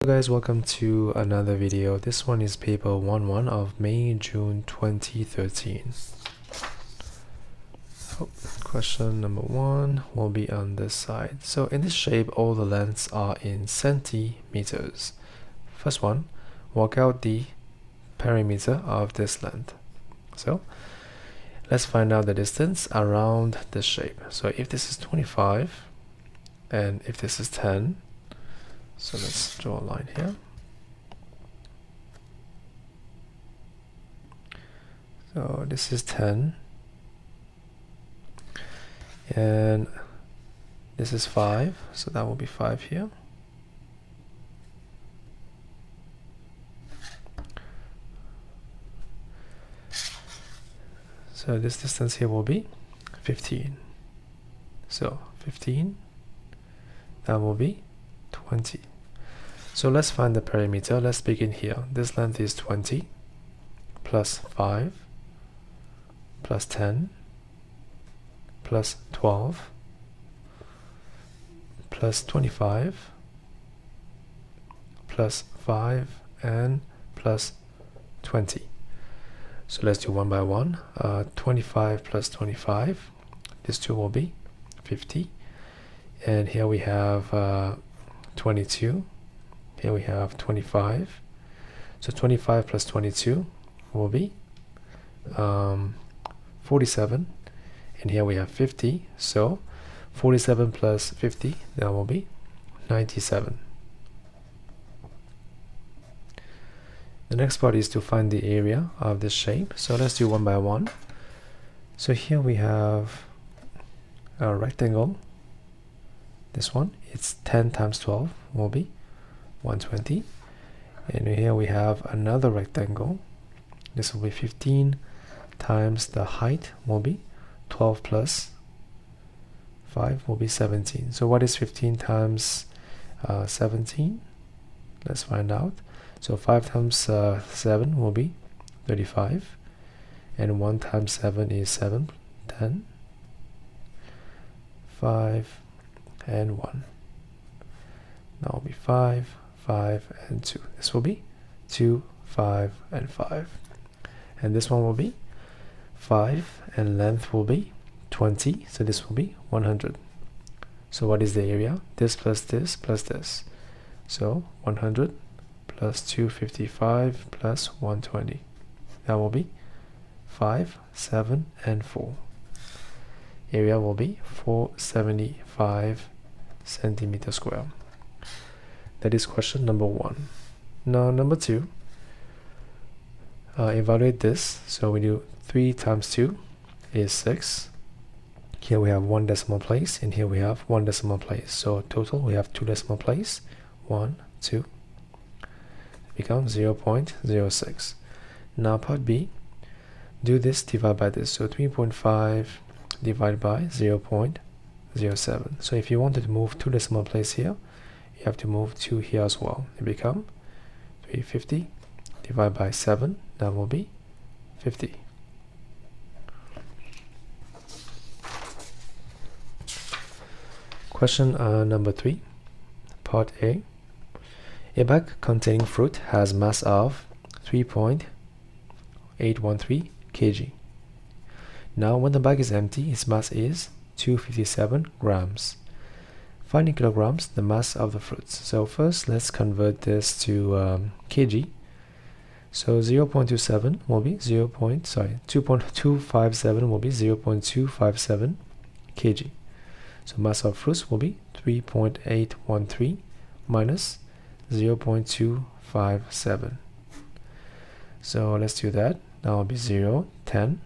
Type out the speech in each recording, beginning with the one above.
Hello guys, welcome to another video. This one is paper 1-1 of May-June 2013. Question number 1 will be on this side. So in this shape, all the lengths are in centimeters. First one, work out the perimeter of this length. So let's find out the distance around this shape. So if this is 25 and if this is 10, so let's draw a line here. So this is 10 and this is 5, so that will be 5 here. So this distance here will be 15. So 15, that will be 20. So let's find the perimeter. Let's begin here. This length is 20 plus 5 plus 10 plus 12 plus 25 plus 5 and plus 20. So let's do one by one. 25 plus 25, this two will be 50. And here we have 22. Here we have 25. So 25 plus 22 will be 47. And here we have 50. So 47 plus 50, that will be 97. The next part is to find the area of this shape. So let's do one by one. So here we have a rectangle. This one, it's 10 times 12 will be 120. And here we have another rectangle. This will be 15 times the height will be 12 plus 5 will be 17. So what is 15 times 17? Let's find out. So 5 times 7 will be 35. And 1 times 7 is 7, 10, 5, and 1. Now will be 5, 5, and 2. This will be 2, 5, and 5. And this one will be 5, and length will be 20. So this will be 100. So what is the area? This plus this plus this. So 100 plus 255 plus 120. That will be 5, 7, and 4. Area will be 475 centimeter square. That is question number 1. Now number 2, evaluate this. So we do 3 times 2 is 6. Here we have 1 decimal place, and here we have 1 decimal place. So total we have 2 decimal place. 1, 2. It becomes 0.06. Now part B, do this divide by this. So 3.5 divided by 0.07. So if you wanted to move 2 decimal place here, you have to move 2 here as well. It becomes 350 divided by 7. That will be 50. Question number 3, part A. A bag containing fruit has mass of 3.813 kg. Now when the bag is empty, its mass is 257 grams. Find in kilograms the mass of the fruits. So first let's convert this to kg. So 2.257 will be 2.257 will be 0.257 kg. So mass of fruits will be 3.813 minus 0.257. So let's do that. That will be 0, 10,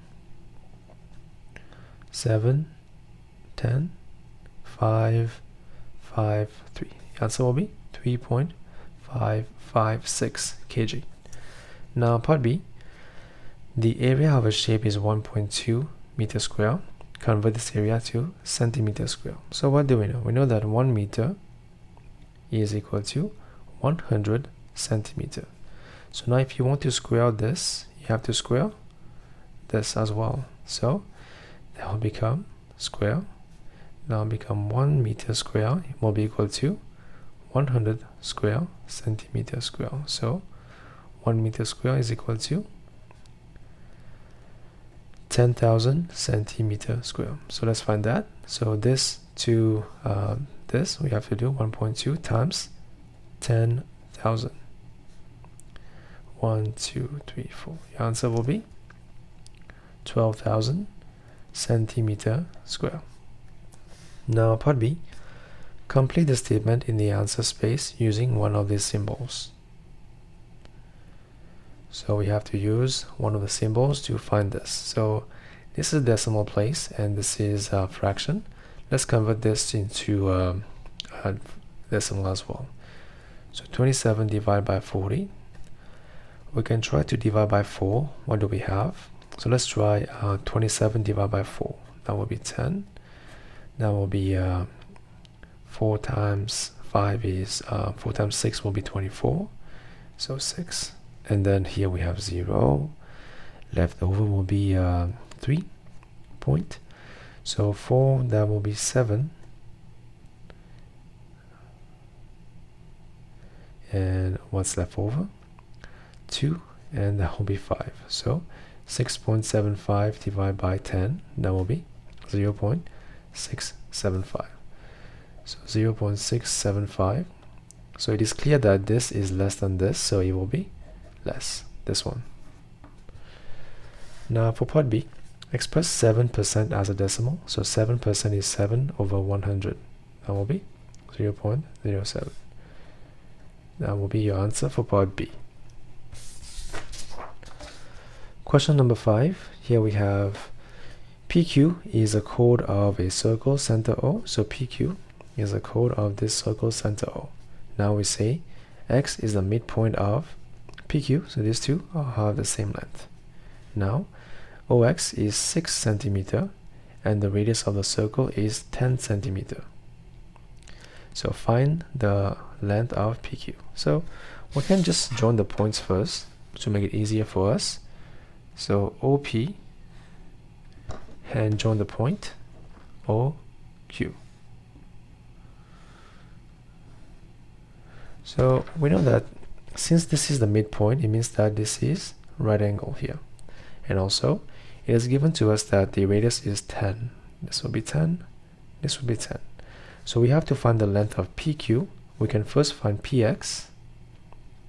7, 10, 5, 5, 3. The answer will be 3.556 kg. Now part B, the area of a shape is 1.2 meter square. Convert this area to centimeter square. So what do we know? We know that 1 meter is equal to 100 centimeter. So now if you want to square this, you have to square this as well. So that will become square. Now become 1 meter square will be equal to 100 square centimeter square. So 1 meter square is equal to 10,000 centimeter square. So let's find that. So this to this, we have to do 1.2 times 10,000. 1, 2, 3, 4. Your answer will be 12,000 centimeter square. Now part B, complete the statement in the answer space using one of these symbols. So we have to use one of the symbols to find this. So this is decimal place and this is a fraction. Let's convert this into a decimal as well. So 27 divided by 40. We can try to divide by 4. What do we have? So let's try 27 divided by 4. That will be 10. That will be 4 times 5 is 4 times 6 will be 24. So 6. And then here we have 0. Left over will be 3 point. So 4, that will be 7. And what's left over? 2, and that will be 5. So 6.75 divided by 10, that will be 0.675. So 0.675. So it is clear that this is less than this, so it will be less, this one. Now for part B, express 7% as a decimal. So 7% is 7 over 100. That will be 0.07. That will be your answer for part B. Question number 5. Here we have PQ is a chord of a circle center O. So PQ is a chord of this circle center O. Now we say X is the midpoint of PQ. So these two have the same length. Now OX is 6 centimeter and the radius of the circle is 10 centimeter. So find the length of PQ. So we can just join the points first to make it easier for us. So OP and join the point OQ. So we know that since this is the midpoint, it means that this is right angle here. And also it is given to us that the radius is 10. This will be 10. This will be 10. So we have to find the length of PQ. We can first find PX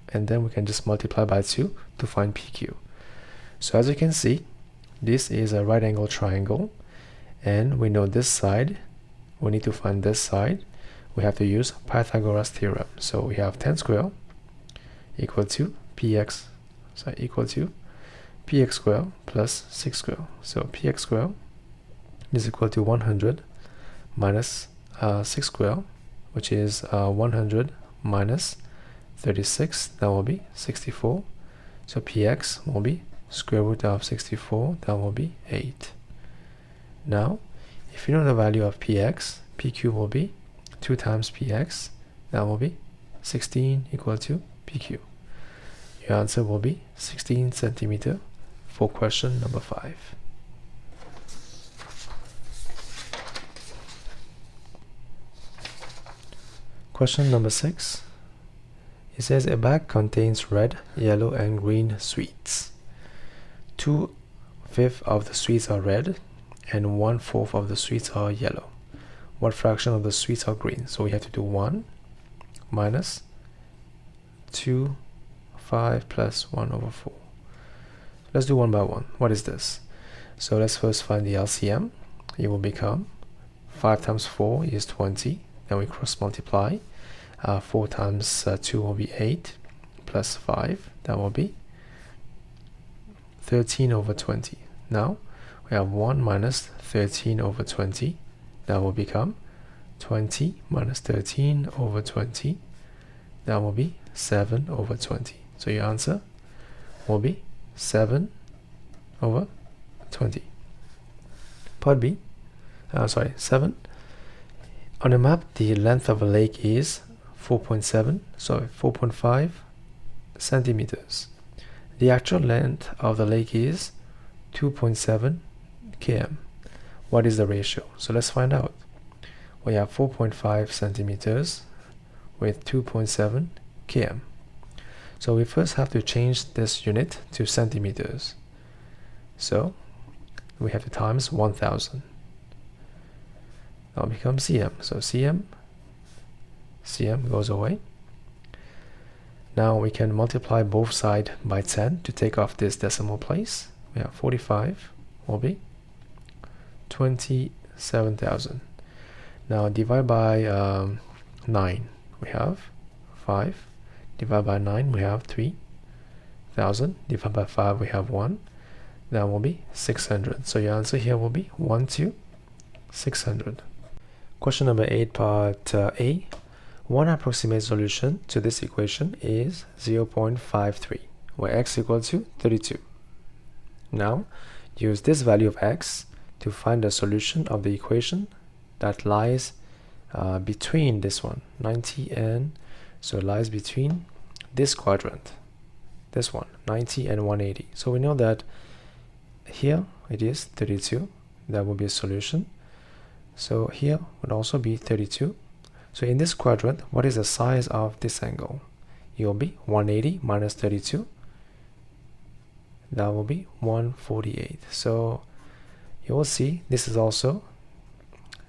and then we can just multiply by 2 to find PQ. So as you can see, this is a right angle triangle and we know this side. We need to find this side. We have to use Pythagoras Theorem. So we have 10 square equal to PX, so equal to PX square plus 6 square. So PX square is equal to 100 minus 6 square, which is 100 minus 36. That will be 64. So PX will be square root of 64. That will be 8. Now, if you know the value of PX, PQ will be 2 times PX. That will be 16 equal to PQ. Your answer will be 16 centimeter for question number 5. Question number 6. It says a bag contains red, yellow, and green sweets. 2/5 of the sweets are red, and 1/4 of the sweets are yellow. What fraction of the sweets are green? So we have to do 1 minus 2, 5 plus 1 over 4. Let's do one by one. What is this? So let's first find the LCM. It will become 5 times 4 is 20. Then we cross multiply. 4 times 2 will be 8 plus 5. That will be 13 over 20. Now we have 1 minus 13 over 20. That will become 20 minus 13 over 20. That will be 7 over 20. So your answer will be 7 over 20. Part B, 7. On a map, the length of a lake is 4.5 centimeters. The actual length of the lake is 2.7 km. What is the ratio? So let's find out. We have 4.5 centimeters. with 2.7 km. So we first have to change this unit to centimeters. So we have to times 1000. Now it becomes cm. So cm goes away. Now we can multiply both sides by 10 to take off this decimal place. We have 45 will be 27,000. Now divide by 9, we have 5. Divide by 9, we have 3,000. Divide by 5, we have 1. That will be 600. So your answer here will be 1 to 600. Question number 8, part A. One approximate solution to this equation is 0.53, where x equals to 32. Now, use this value of x to find the solution of the equation that lies between this one, 90 and, so it lies between this quadrant, this one, 90 and 180. So we know that here it is 32, that will be a solution. So here would also be 32. So in this quadrant, what is the size of this angle? It will be 180 minus 32. That will be 148. So you will see this is also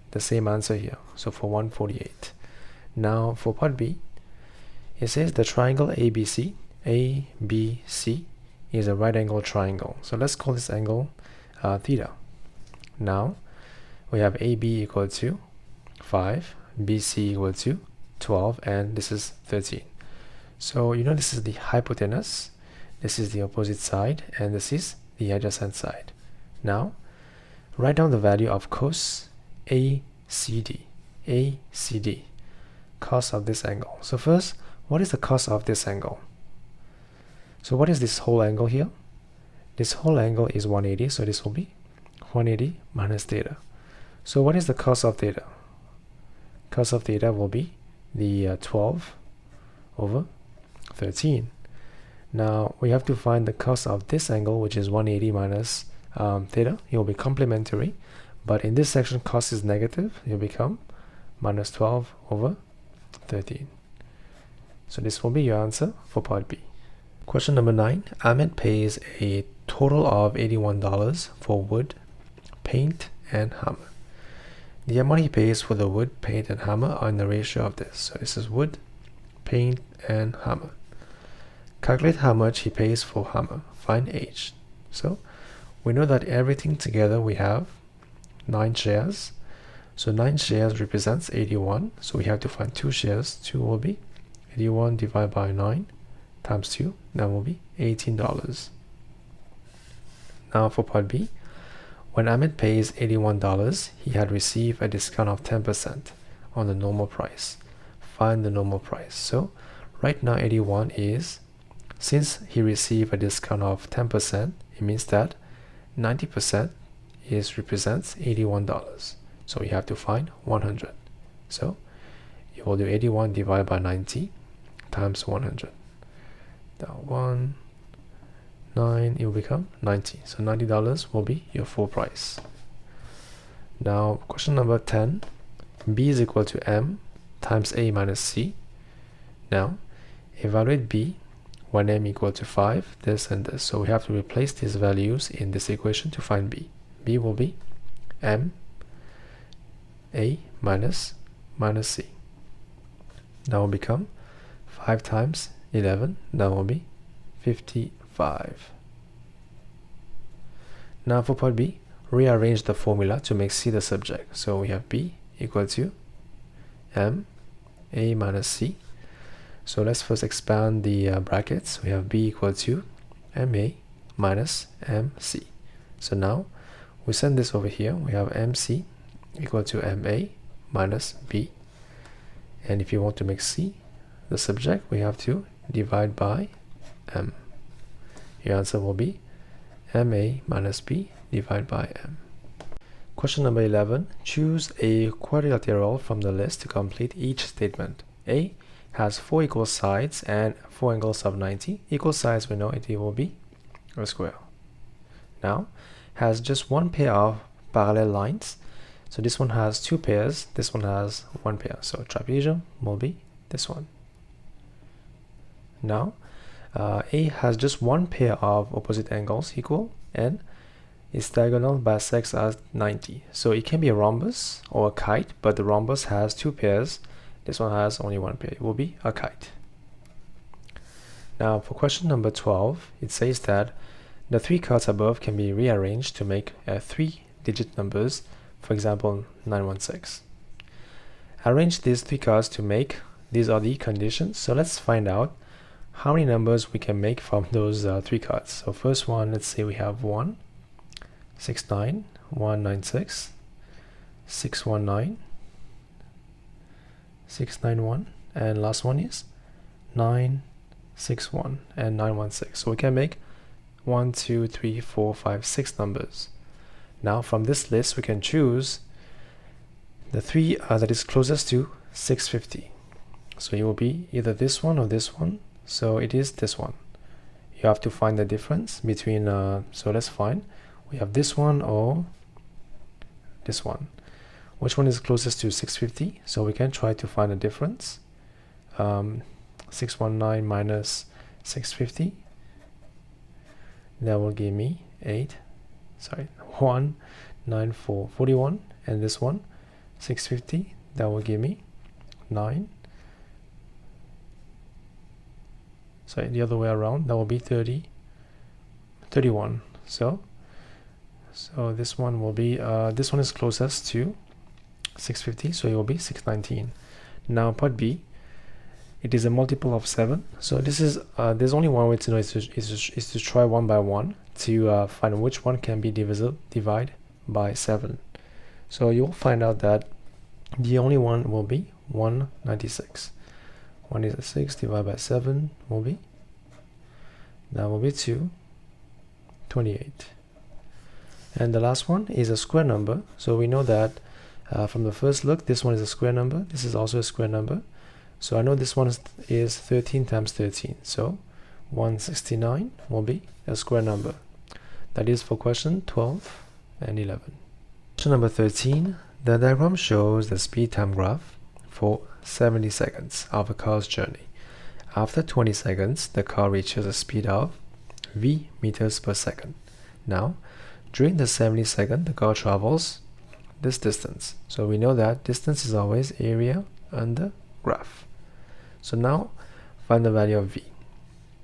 the same answer here. So for 148. Now for part B, it says the triangle ABC is a right angle triangle. So let's call this angle theta. Now we have AB equal to 5, BC equal to 12, and this is 13. So you know this is the hypotenuse, this is the opposite side, and this is the adjacent side. Now write down the value of cos ACD, cos of this angle. So first, what is the cos of this angle? So what is this whole angle here? This whole angle is 180, so this will be 180 minus theta. So what is the cos of theta? Cos of theta will be the 12 over 13. Now we have to find the cos of this angle, which is 180 minus theta. It will be complementary, but in this section cos is negative. It will become minus 12 over 13. So this will be your answer for part B. Question number 9. Ahmed pays a total of $81 for wood, paint, and hammer. The amount he pays for the wood, paint, and hammer are in the ratio of this. So this is wood, paint, and hammer. Calculate how much he pays for hammer. Find H. So we know that everything together we have 9 shares. So 9 shares represents 81. So we have to find 2 shares. 2 will be 81 divided by 9 times 2. That will be $18. Now for part B. When Ahmed pays $81, he had received a discount of 10% on the normal price. Find the normal price. So right now 81 is, since he received a discount of 10%, it means that 90% represents $81. So we have to find 100. So you will do 81 divided by 90 times 100. That 9, it will become 90. So $90 will be your full price. Now question number 10. B is equal to M times A minus C. Now evaluate B when M equal to 5, this and this. So we have to replace these values in this equation to find B. B will be M A minus C. That will become 5 times 11. That will be 55. Now for part B, rearrange the formula to make C the subject. So we have B equal to M A minus C. So let's first expand the brackets. We have B equal to MA minus MC. So now we send this over here. We have MC equal to MA minus B. And if you want to make C the subject, we have to divide by M. Your answer will be MA minus B divided by M. Question number 11. Choose a quadrilateral from the list to complete each statement. A has 4 equal sides and 4 angles of 90. Equal sides, we know it will be a square. Now, has just one pair of parallel lines. So this one has 2 pairs, this one has 1 pair. So trapezium will be this one. Now A has just one pair of opposite angles equal, and its diagonal bisects as 90. So it can be a rhombus or a kite, but the rhombus has two pairs. This one has only one pair. It will be a kite. Now for question number 12, it says that the three cards above can be rearranged to make three-digit numbers, for example 916. Arrange these three cards to make, these are the conditions. So let's find out how many numbers we can make from those three cards. So first one, let's say we have 1, 69, 196, 619, 691, and last one is 961 and 916. So we can make 1, 2, 3, 4, 5, 6 numbers. Now from this list we can choose the three that is closest to 650. So it will be either this one or this one. So it is this one. You have to find the difference between so let's find, we have this one or this one. Which one is closest to 650? So we can try to find a difference. 619 minus 650, that will give me 19441, and this one 650, that will give me the other way around, that will be 31. So this one will be this one is closest to 650, so it will be 619. Now part B, it is a multiple of 7. So this is there's only one way to know, is to try one by one to find which one can be divided by 7. So you'll find out that the only one will be 196. 196 divided by 7 will be, that will be 228. And the last one is a square number. So we know that from the first look, this one is a square number. This is also a square number. So I know this one is 13 times 13. So 169 will be a square number. That is for question 12 and 11. Question number 13. The diagram shows the speed time graph for 70 seconds of a car's journey. After 20 seconds, the car reaches a speed of v meters per second. Now, during the 70 seconds, the car travels this distance. So we know that distance is always area under graph. So now find the value of v.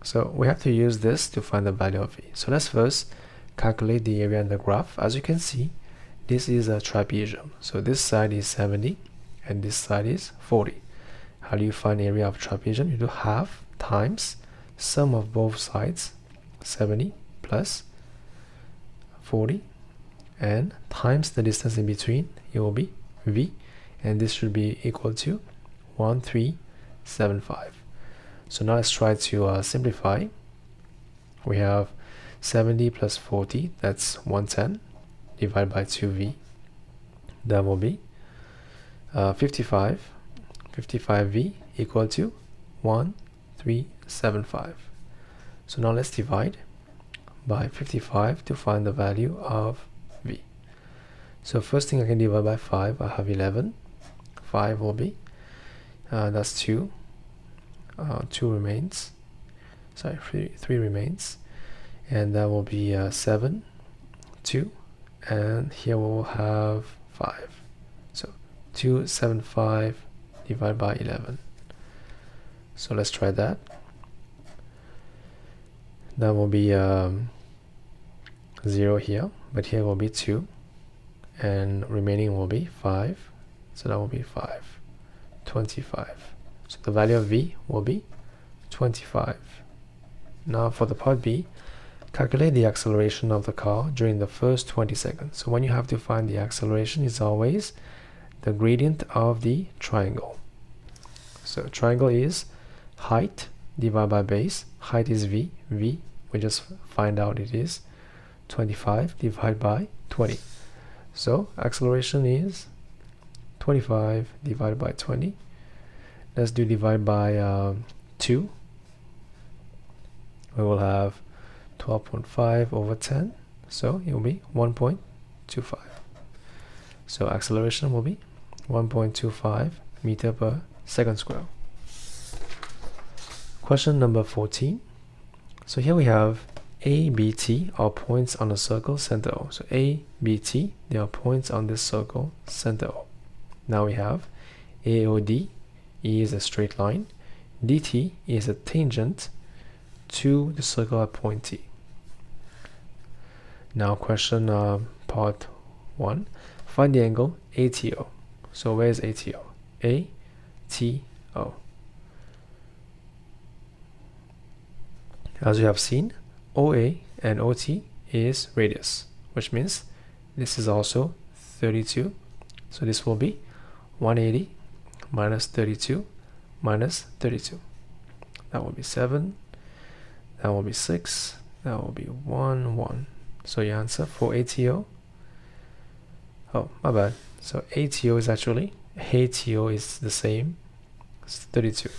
So we have to use this to find the value of v. So let's first calculate the area under graph. As you can see, this is a trapezium. So this side is 70 and this side is 40. How do you find area of trapezium? You do half times sum of both sides, 70 plus 40, and times the distance in between. It will be v, and this should be equal to 1375. So now let's try to simplify. We have 70 plus 40, that's 110, divided by 2v. That will be 55v equal to 1375. So now let's divide by 55 to find the value of v. So first thing I can divide by 5, I have 11. 5 will be, that's 2. 2 remains. Sorry, 3 remains. And that will be 7, 2. And here we will have 5. So 275 divided by 11. So let's try that. That will be 0 here, but here will be 2, and remaining will be 5. So that will be 25. So the value of v will be 25. Now for the part B, calculate the acceleration of the car during the first 20 seconds. So when you have to find the acceleration, it's always the gradient of the triangle. So triangle is height divided by base. Height is v. V, we just find out it is 25 divided by 20. So acceleration is 25 divided by 20. Let's do divide by 2. We will have 12.5 over 10. So it will be 1.25. So acceleration will be 1.25 meter per second square. Question number 14. So here we have A, B, T are points on the circle center O. So A, B, T, they are points on this circle center O. Now we have AOD, E is a straight line, DT is a tangent to the circle at point T. Now question part 1. Find the angle ATO. So where is ATO? ATO. As you have seen, OA and OT is radius, which means this is also 32. So this will be 180 minus 32 minus 32. That will be 7. That will be 6. That will be 1, 1. So your answer for ATO, oh, my bad. So ATO is actually, ATO is the same, it's 32.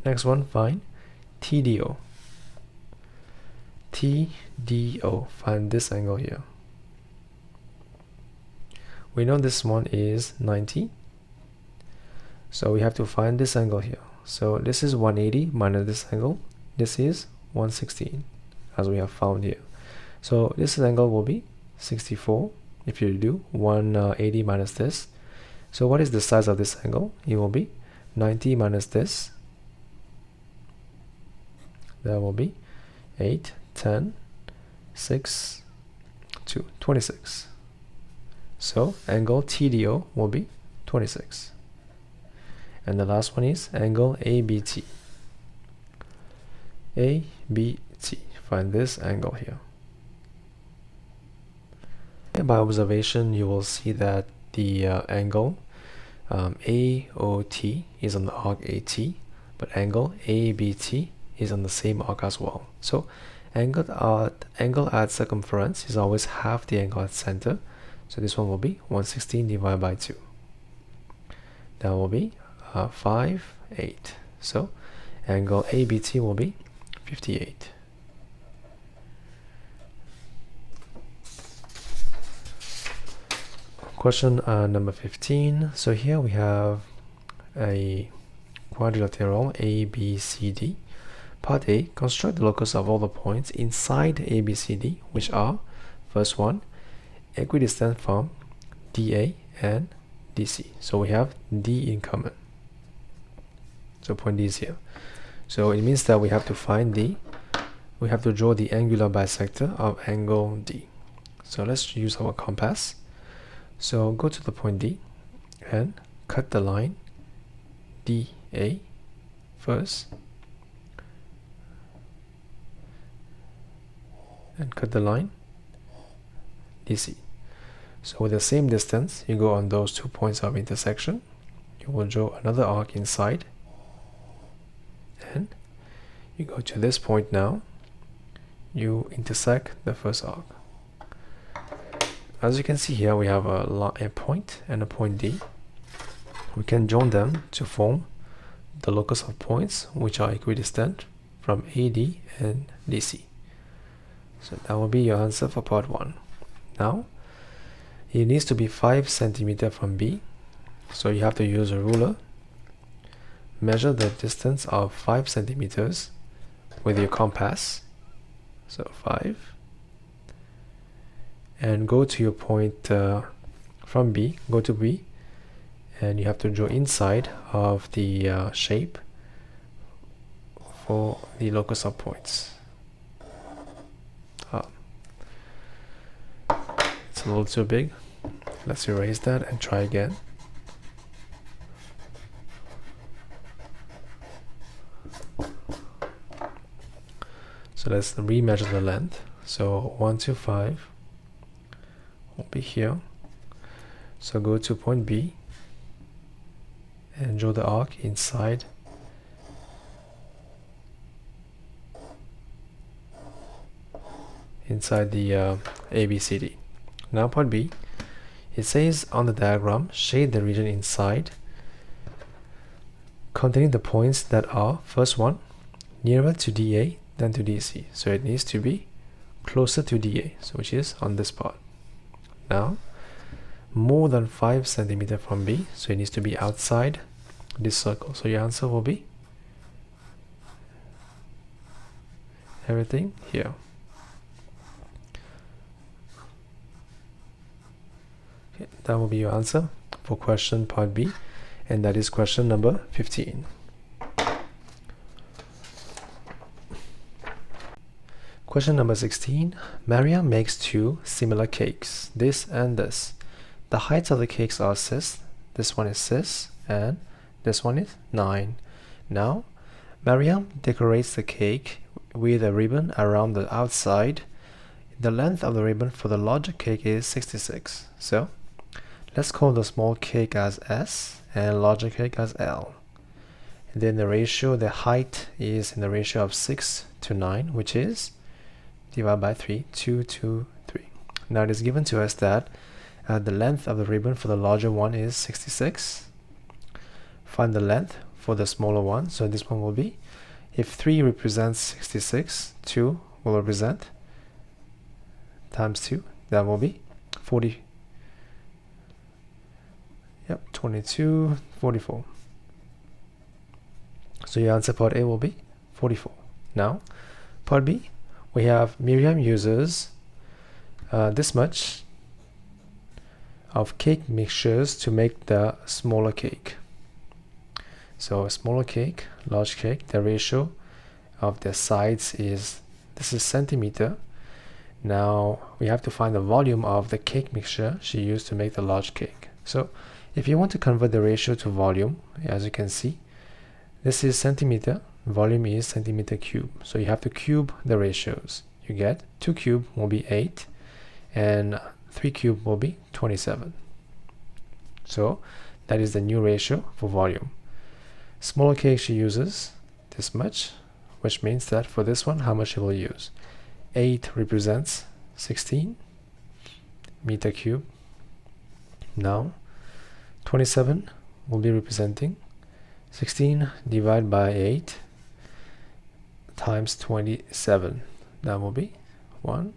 Next one, find TDO. TDO, find this angle here. We know this one is 90. So we have to find this angle here. So this is 180 minus this angle. This is 116, as we have found here. So this angle will be 64 if you do 180 minus this. So what is the size of this angle? It will be 90 minus this. That will be 8, 10, 6, 2, 26. So angle TDO will be 26. And the last one is angle ABT. ABT. Find this angle here. And by observation, you will see that the angle AOT is on the arc AT, but angle ABT is on the same arc as well. So angle at circumference is always half the angle at center. So this one will be 116 divided by 2. That will be 5, 8. So angle ABT will be 58. Question number 15. So here we have a quadrilateral ABCD. Part A, construct the locus of all the points inside ABCD, which are, first one, equidistant from DA and DC. So we have D in common. So point D is here. So it means that we have to find we have to draw the angular bisector of angle D. So let's use our compass. So go to the point D and cut the line DA first. And cut the line DC. So with the same distance, you go on those 2 points of intersection. You will draw another arc inside. And you go to this point now. You intersect the first arc. As you can see here, we have a point and a point D. We can join them to form the locus of points which are equidistant from AD and DC. So that will be your answer for part 1. Now, it needs to be 5 centimeters from B. So you have to use a ruler. Measure the distance of 5 centimeters with your compass. So 5. And go to your point from B, go to B. And you have to draw inside of the shape for the locus of points. It's a little too big. Let's erase that and try again. So let's remeasure the length. So 1 to 5 will be here. So go to point B and draw the arc inside the ABCD. Now part B, it says on the diagram, shade the region inside containing the points that are, first one, nearer to DA than to DC. So it needs to be closer to DA, so which is on this part. Now, more than 5 centimeters from B, so it needs to be outside this circle. So your answer will be everything here. Okay, that will be your answer for question part B, and that is question number 15. Question number 16. Maria makes two similar cakes, this and this. The heights of the cakes are cis, this one is cis, and this one is 9. Now, Maria decorates the cake with a ribbon around the outside. The length of the ribbon for the larger cake is 66. So, let's call the small cake as S and larger cake as L. And then the ratio, the height is in the ratio of 6 to 9, which is divided by 3, 2, 2, 3. Now it is given to us that the length of the ribbon for the larger one is 66. Find the length for the smaller one. So this one will be, if 3 represents 66, 2 will represent times 2. That will be 40. Yep, 22, 44. So your answer part A will be 44. Now, part B, we have Miriam uses this much of cake mixtures to make the smaller cake. So a smaller cake, large cake, the ratio of the sides is, this is centimeter. Now we have to find the volume of the cake mixture she used to make the large cake. So if you want to convert the ratio to volume, as you can see, this is centimeter, volume is centimeter cube. So you have to cube the ratios. You get 2 cube will be 8 and 3 cube will be 27. So that is the new ratio for volume. Smaller cake she uses this much, which means that for this one, how much she will use? 8 represents 16 meter cube. Now 27 will be representing 16 divided by 8 times 27. That will be 1.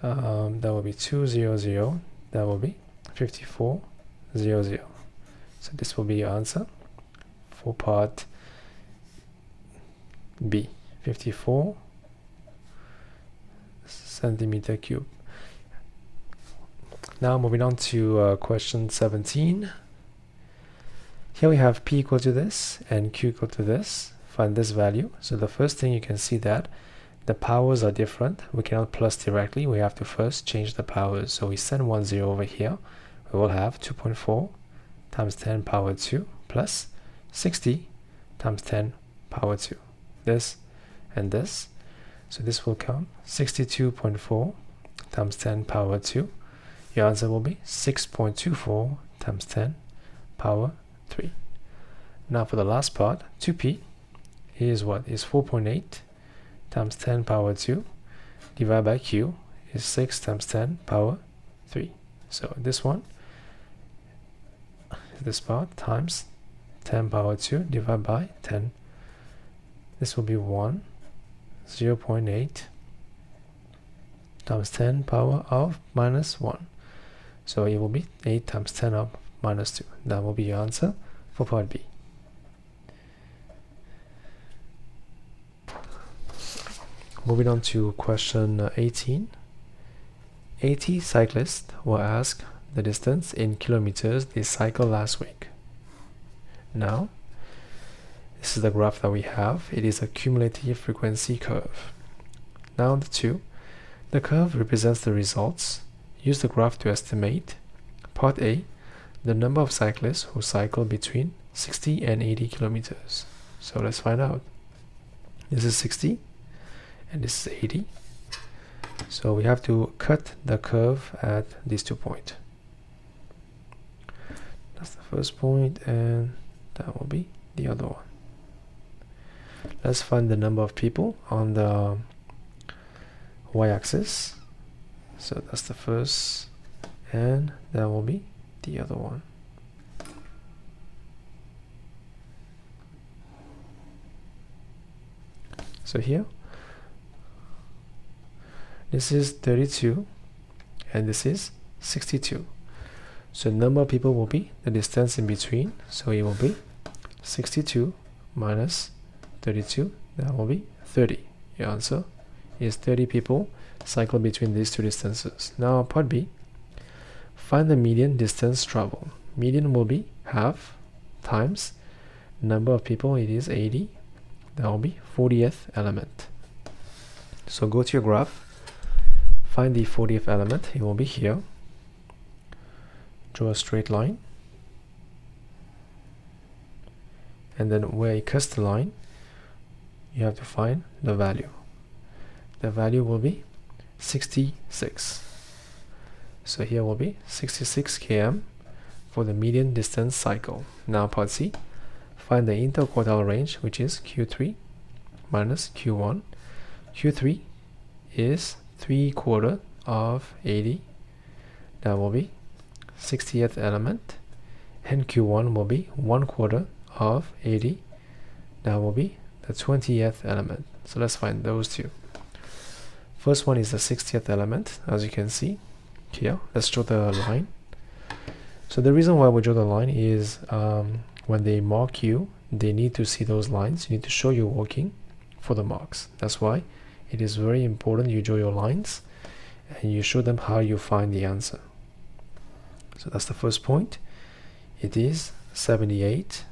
That will be 200. That will be 5400. So this will be your answer for part B, 54 centimeter cube. Now moving on to question 17. Here we have P equal to this and Q equal to this. Find this value. So the first thing you can see that the powers are different. We cannot plus directly. We have to first change the powers. So we send 1 0 over here. We will have 2.4 times 10 power 2 plus 60 times 10 power 2. This and this. So this will come 62.4 times 10 power 2. Your answer will be 6.24 times 10 power 3. Now for the last part, 2p is what? Is 4.8 times 10 power 2 divided by q is 6 times 10 power 3. So this one, this part times 10 power 2 divided by 10. This will be 1, 0.8 times 10 power of minus 1. So it will be 8 times 10 of minus 2. That will be your answer for part B. Moving on to question 18. 80 cyclists were asked the distance in kilometers they cycled last week. Now, this is the graph that we have. It is a cumulative frequency curve. Now the curve represents the results. Use the graph to estimate. Part A, the number of cyclists who cycle between 60 and 80 kilometers. So let's find out. This is 60 and this is 80. So we have to cut the curve at these 2 points. That's the first point, and that will be the other one. Let's find the number of people on the y-axis. So that's the first, and that will be the other one. So here, this is 32 and this is 62. So the number of people will be the distance in between. So it will be 62 minus 32. That will be 30. Your answer is 30 people cycle between these two distances. Now part B, find the median distance traveled. Median will be half times number of people, it is 80. That will be 40th element. So go to your graph, find the 40th element, it will be here. Draw a straight line, and then where it cuts the line, you have to find the value. The value will be 66. So here will be 66 km for the median distance cycle. Now part C, find the interquartile range, which is Q3 minus Q1. Q3 is 3/4 of 80. That will be 60th element. And Q1 will be 1/4 of 80. That will be the 20th element. So let's find those two. First one is the 60th element, as you can see here. Let's draw the line. So the reason why we draw the line is when they mark you, they need to see those lines. You need to show you're working for the marks. That's why it is very important you draw your lines and you show them how you find the answer. So that's the first point. It is 78.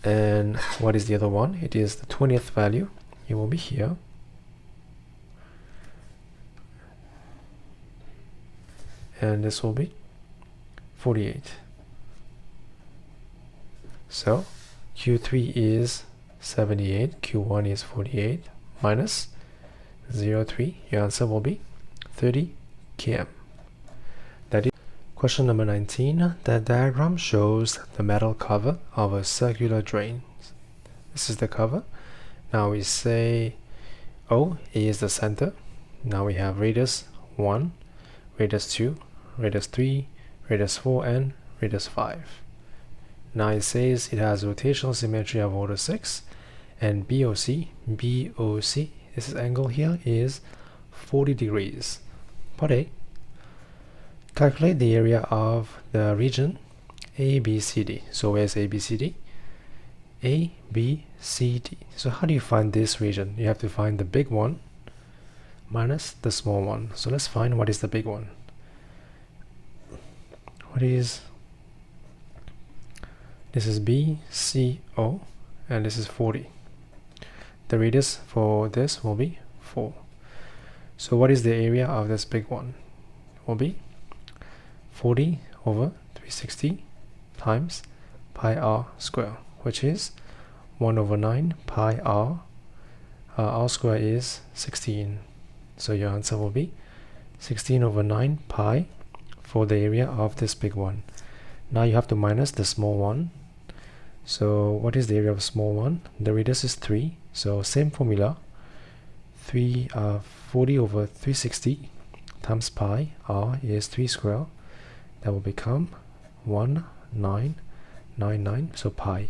And what is the other one? It is the 20th value. It will be here. And this will be 48. So Q3 is 78, Q1 is 48, minus 0.3. Your answer will be 30 km. That is question number 19. The diagram shows the metal cover of a circular drain. This is the cover. Now we say O is the center. Now we have radius 1, radius 2, radius 3, radius 4, and radius 5. Now it says it has rotational symmetry of order 6, and BOC, this angle here is 40 degrees. Part A, calculate the area of the region ABCD. So where's ABCD? ABCD. So how do you find this region? You have to find the big one minus the small one. So let's find what is the big one. This is BCO, and this is 40. The radius for this will be 4. So what is the area of this big one? Will be 40 over 360 times pi r square, which is 1 over 9 pi r. R square is 16. So your answer will be 16 over 9 pi for the area of this big one. Now you have to minus the small one. So what is the area of small one? The radius is 3. So same formula. 40 over 360 times pi r is 3 square. That will become 1999. So pi.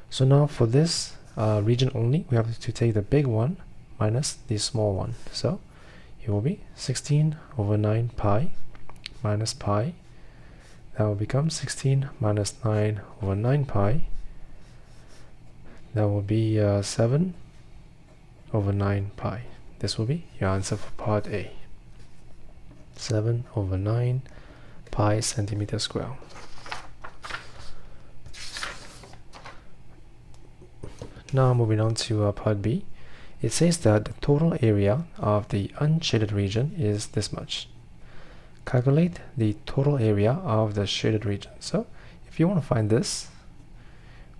So now for this region only, we have to take the big one minus the small one. So it will be 16 over 9 pi minus pi. That will become 16 minus 9 over 9 pi. That will be 7 over 9 pi. This will be your answer for part A. 7 over 9 pi centimeter square. Now moving on to part B. It says that the total area of the unshaded region is this much. Calculate the total area of the shaded region. So if you want to find this,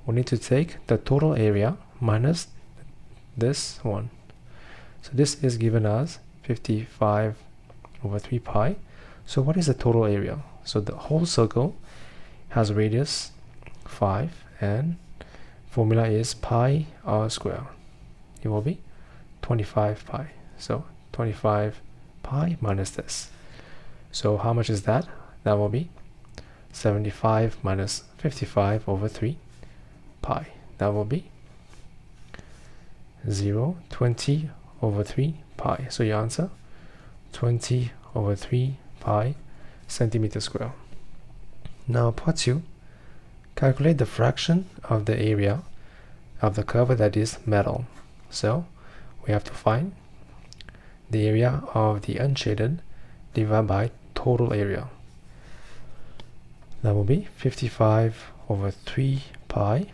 we need to take the total area minus this one. So this is given as 55 over 3 pi. So what is the total area? So the whole circle has radius 5 and formula is pi r square. It will be 25 pi. So 25 pi minus this. So how much is that? That will be 75 minus 55 over 3 pi. That will be 20 over 3 pi. So your answer, 20 over 3 pi centimeter square. Now part 2, calculate the fraction of the area of the cover that is metal. So we have to find the area of the unshaded divided by total area. That will be 55 over 3 pi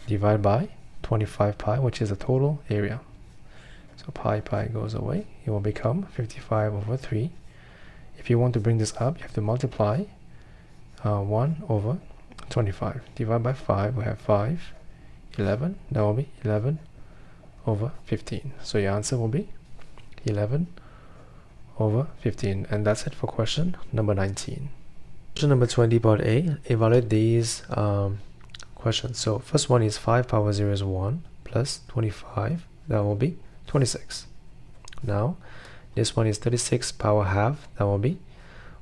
divided by 25 pi, which is the total area. So pi goes away. It will become 55 over 3. If you want to bring this up, you have to multiply 1 over 25. Divided by 5, we have 5, 11. That will be 11 over 15. So your answer will be 11 over 15. And that's it for question number 19. Question number 20, part A. Evaluate these questions. So first one is 5 power 0 is 1 plus 25. That will be 26. Now this one is 36 power half. That will be,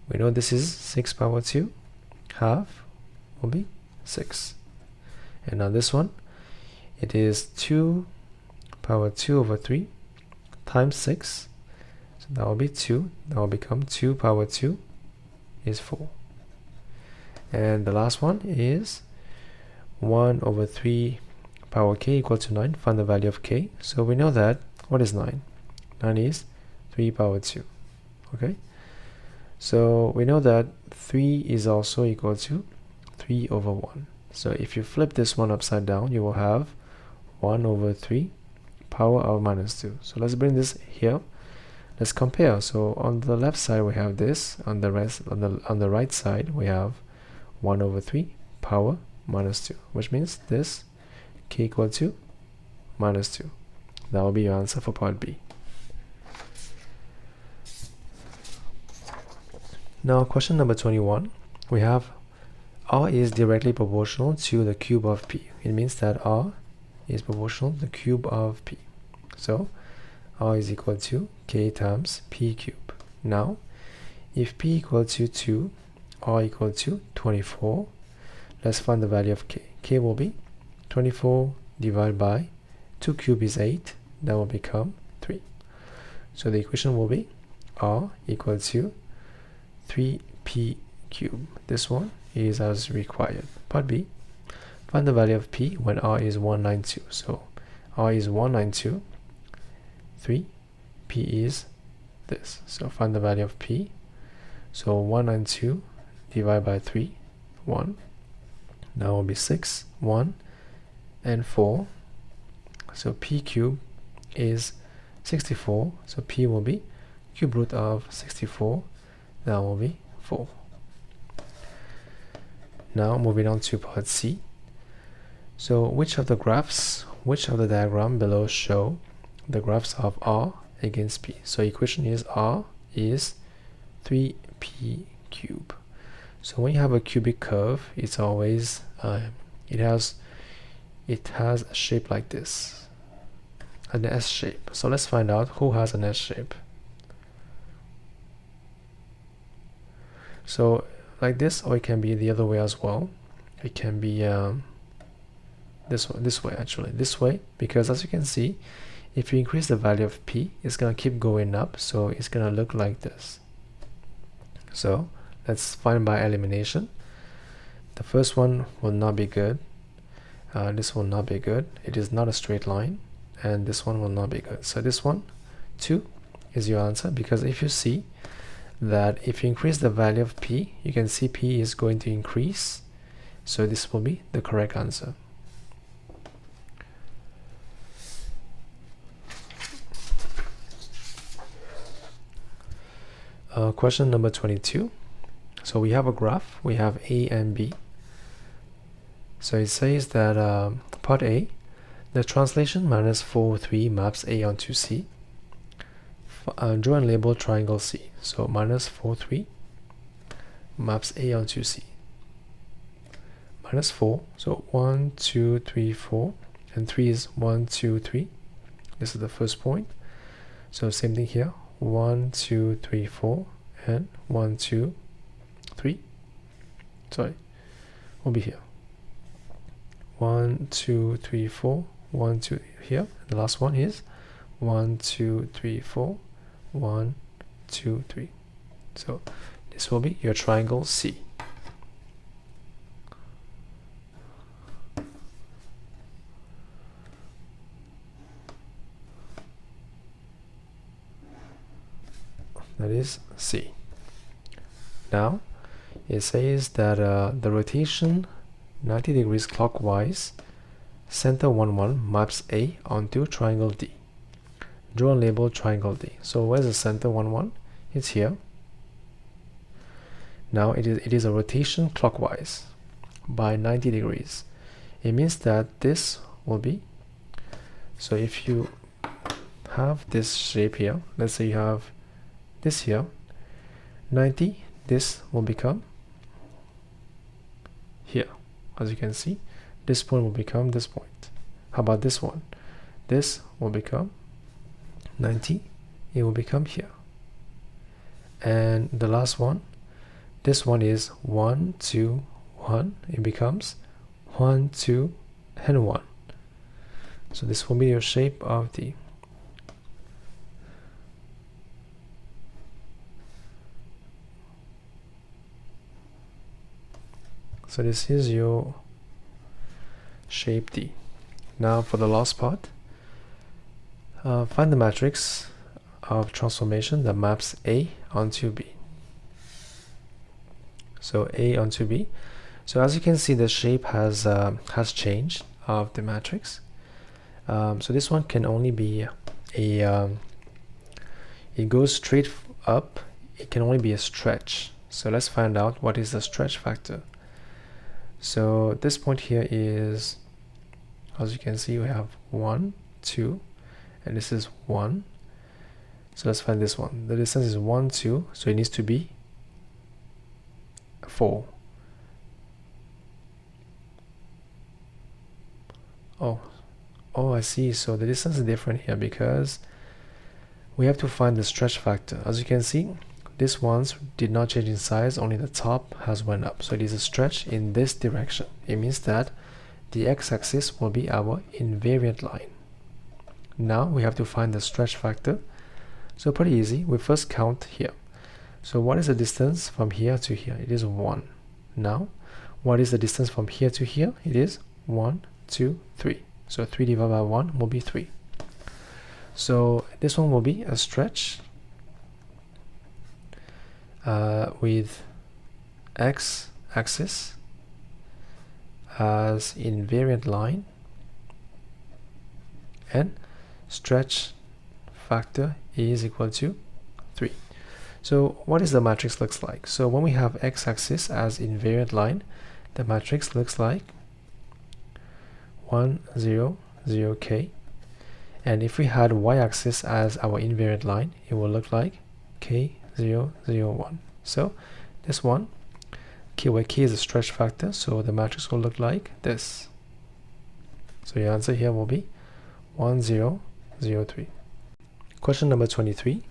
we know this is 6 power 2. Half will be 6. And now this one, it is 2 power 2 over 3 times 6. So that will be 2. That will become 2 power 2 is 4. And the last one is 1 over 3 power k equal to 9. Find the value of k. So we know that, what is 9? 9 is 3 power 2. Okay? So we know that 3 is also equal to 3 over 1. So if you flip this one upside down, you will have 1 over 3 power of minus 2. So let's bring this here. Let's compare. So on the left side we have this. On the right side we have 1 over 3 power minus 2, which means this k equal to minus 2. That will be your answer for part B. Now question number 21, we have r is directly proportional to the cube of p. It means that r is proportional to the cube of p. So r is equal to k times p cube. Now if p equal to 2, r equal to 24, let's find the value of k. K will be 24 divided by 2 cube is 8. That will become 3. So the equation will be r equal to 3p cube. This one is as required. Part B, find the value of p when r is 192. So r is 192, 3, p is this. So find the value of p. So 192 divided by 3, 1. That will be 6, 1, and 4. So p cube is 64. So p will be cube root of 64. That will be 4. Now moving on to part C. So which of the diagram below show the graphs of r against p? So equation is r is 3p cube. So when you have a cubic curve, it's always it has a shape like this, an S shape. So let's find out who has an S shape. So like this, or it can be the other way as well. It can be this way actually, this way, because as you can see, if you increase the value of p, it's gonna keep going up, so it's gonna look like this. So let's find by elimination. The first one will not be good. This will not be good. It is not a straight line, and this one will not be good. So this one, 2, is your answer, because if you see that if you increase the value of p, you can see p is going to increase, so this will be the correct answer. Question number 22. So we have a graph, we have A and B. So it says that part A, the translation minus 4, 3 maps A onto C. Draw and label triangle C. So minus 4, 3 maps A onto C. Minus 4, so 1, 2, 3, 4, and 3 is 1, 2, 3. This is the first point. So same thing here, 1, 2, 3, 4, and 1, 2, 3. Sorry, will be here. 1, 2, 3, 4, 1, 2 here. The last one is 1, 2, 3, 4, 1, 2, 3. So this will be your triangle C. that is C. Now it says that the rotation 90 degrees clockwise, center 1 1 maps A onto triangle D. Draw and label triangle D. So where's the center 1 1? It's here. Now it is a rotation clockwise by 90 degrees. It means that this will be, so if you have this shape here, let's say you have this here, 90, this will become here. As you can see, this point will become this point. How about this one? This will become 90, it will become here. And the last one, this one is 1 2 1, it becomes 1 2 and 1. So this will be your shape of D. So this is your shape D. Now for the last part, find the matrix of transformation that maps A onto B. So A onto B. So as you can see, the shape has changed of the matrix. So this one can only be a it goes straight up. It can only be a stretch. So let's find out what is the stretch factor. So this point here is, as you can see, we have 1 2 and this is 1. So let's find this one. The distance is 1 2, so it needs to be 4. Oh, I see. So the distance is different here because we have to find the stretch factor. As you can see, this ones did not change in size, only the top has went up. So it is a stretch in this direction. It means that the x-axis will be our invariant line. Now we have to find the stretch factor. So pretty easy. We first count here. So what is the distance from here to here? It is 1. Now, what is the distance from here to here? It is 1 2 3. So 3 divided by 1 will be 3. So this one will be a stretch with x-axis as invariant line, and stretch factor is equal to 3. So what is the matrix looks like? So when we have x-axis as invariant line, the matrix looks like 1 0 0 k, and if we had y-axis as our invariant line, it will look like k 0 0 1. So this one, k, where k is a stretch factor, so the matrix will look like this. So your answer here will be 1 0 0 3. Question number 23.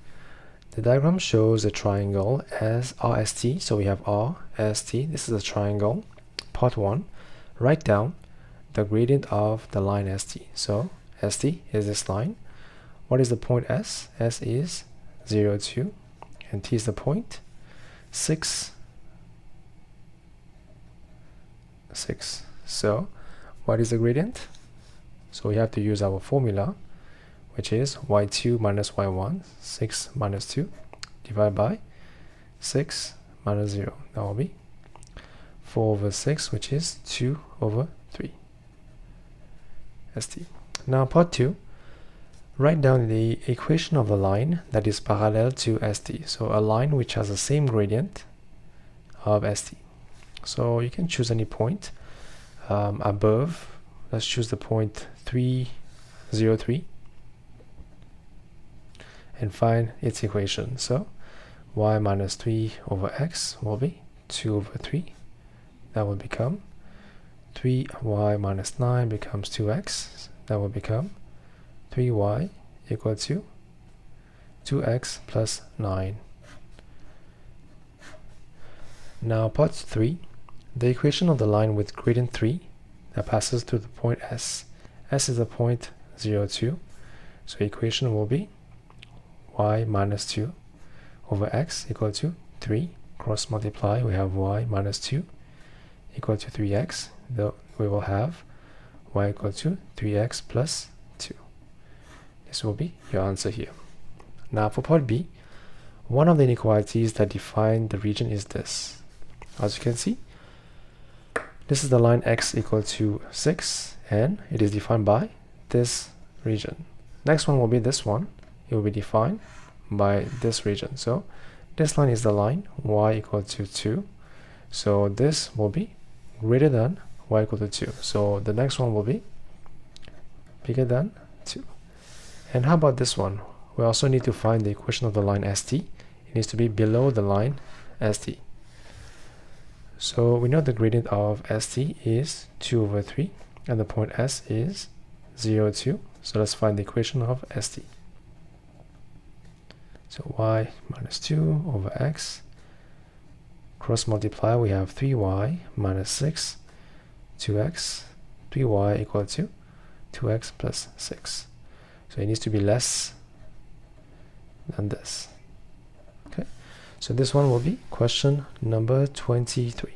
The diagram shows a triangle as RST. So we have RST. This is a triangle. Part 1. Write down the gradient of the line ST. So ST is this line. What is the point S? S is 0 2, and T is the point 6 6. So what is the gradient? So we have to use our formula, which is y2 minus y1, 6 minus 2, divided by 6 minus 0. That will be 4 over 6, which is 2 over 3. ST. Now part 2, write down the equation of a line that is parallel to ST. So a line which has the same gradient of ST. So you can choose any point above. Let's choose the point 3 0 3 and find its equation. So y minus 3 over x will be 2 over 3. That will become 3y minus 9 becomes 2x. That will become 3y equal to 2x plus 9. Now part 3, the equation of the line with gradient 3 that passes through the point S. S is the point 0 2. So equation will be y minus 2 over x equal to 3. Cross multiply, we have y minus 2 equal to 3x. Though we will have y equal to 3x plus 2. This will be your answer here. Now for part B, One of the inequalities that define the region is this. As you can see, this is the line x equal to 6, and it is defined by this region. Next one will be this one. It will be defined by this region. So this line is the line y equal to 2. So this will be greater than y equal to 2. So the next one will be bigger than 2. And how about this one? We also need to find the equation of the line ST. It needs to be below the line ST. So we know the gradient of ST is 2 over 3, and the point S is 0, 2. So let's find the equation of ST. So y minus 2 over x. Cross multiply, we have 3y minus 6, 2x, 3y equal to 2x plus 6. So it needs to be less than this. Okay, so this one will be question number 23.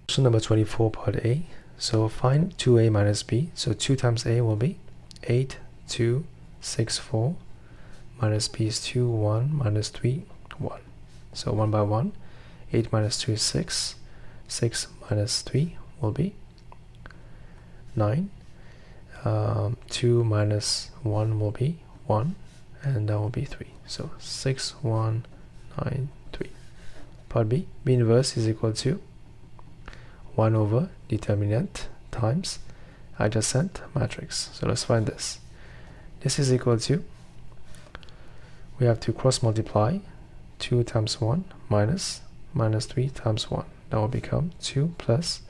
Question number 24, part A. So find 2a minus b. So 2 times a will be 8, 2, 6, 4. Minus b is 2, 1, minus 3, 1. So 1 by 1. 8 minus 2 is 6. 6 minus 3 will be 9. 2 minus 1 will be 1. And that will be 3. So 6, 1, 9, 3. Part B. B inverse is equal to 1 over determinant times adjacent matrix. So let's find this. This is equal to, we have to cross multiply 2 times 1 minus 3 times 1. That will become 2 plus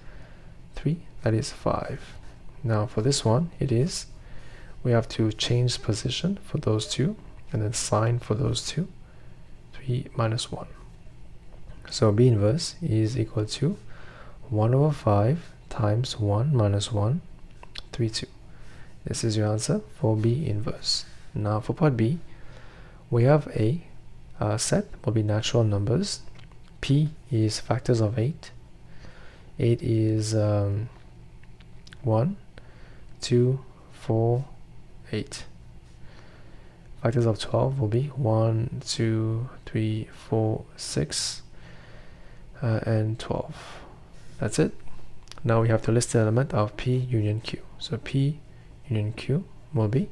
3, that is 5. Now for this one, it is, we have to change position for those two and then sign for those two. 3 minus 1. So B inverse is equal to 1 over 5 times 1 minus 1, 3, 2. This is your answer for B inverse. Now for part B, we have a set will be natural numbers. P is factors of 8. 8 is 1, 2, 4, 8. Factors of 12 will be 1, 2, 3, 4, 6, and 12. That's it. Now we have to list the element of P union Q. So P union Q will be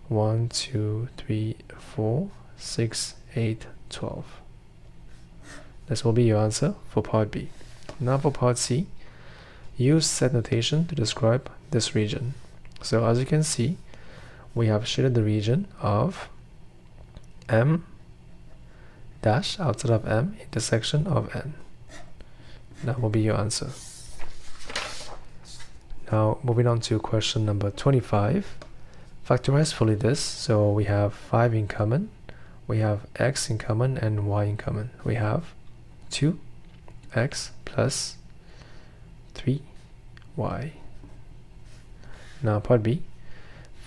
1, 2, 3, 4, 6, 8, 12. This will be your answer for part B. Now for part C, use set notation to describe this region. So as you can see, we have shaded the region of M dash outside of M intersection of N. That will be your answer. Now moving on to question number 25. Factorize fully this. So we have 5 in common, we have x in common and y in common. We have 2x plus 3y. Now part B,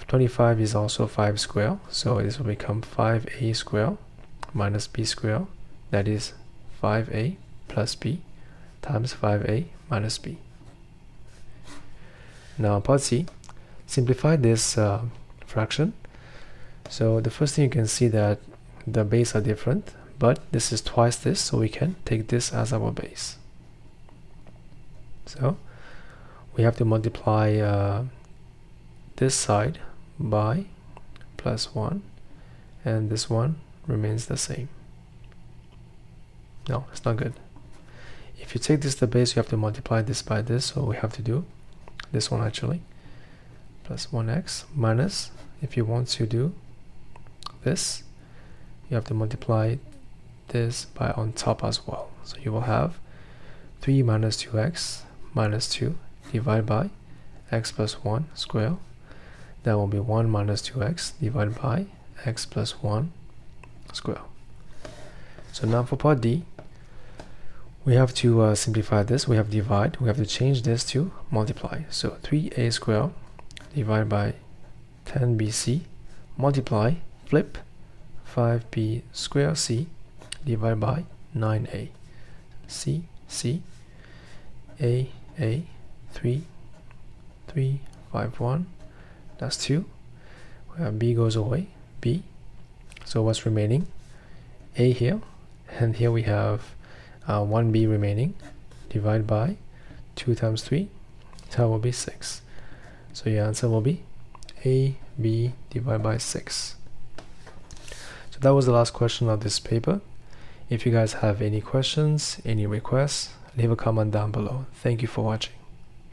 25 is also 5 square, so this will become 5a square minus b square, that is 5a plus b times 5a minus b. Now part C, simplify this fraction. So the first thing you can see that the base are different, but this is twice this, so we can take this as our base. So we have to multiply this side by plus 1, and this one remains the same. No, it's not good. If you take this the base, you have to multiply this by this, so we have to do this one actually, plus 1x minus, if you want to do this, you have to multiply this by on top as well. So you will have 3 minus 2x minus 2 divided by x plus 1 square. That will be 1 minus 2x divided by x plus 1 square. So now for part D, we have to simplify this. We have divide. We have to change this to multiply. So 3a square divided by 10bc multiply, flip, 5b square c divided by 9a. c, c, a, 3, 3, 5, 1. That's 2. B goes away, b. So what's remaining? A here, and here we have 1b remaining. Divide by 2 times 3, that will be 6. So your answer will be a, b divided by 6. So that was the last question of this paper. If you guys have any questions, any requests, leave a comment down below. Thank you for watching.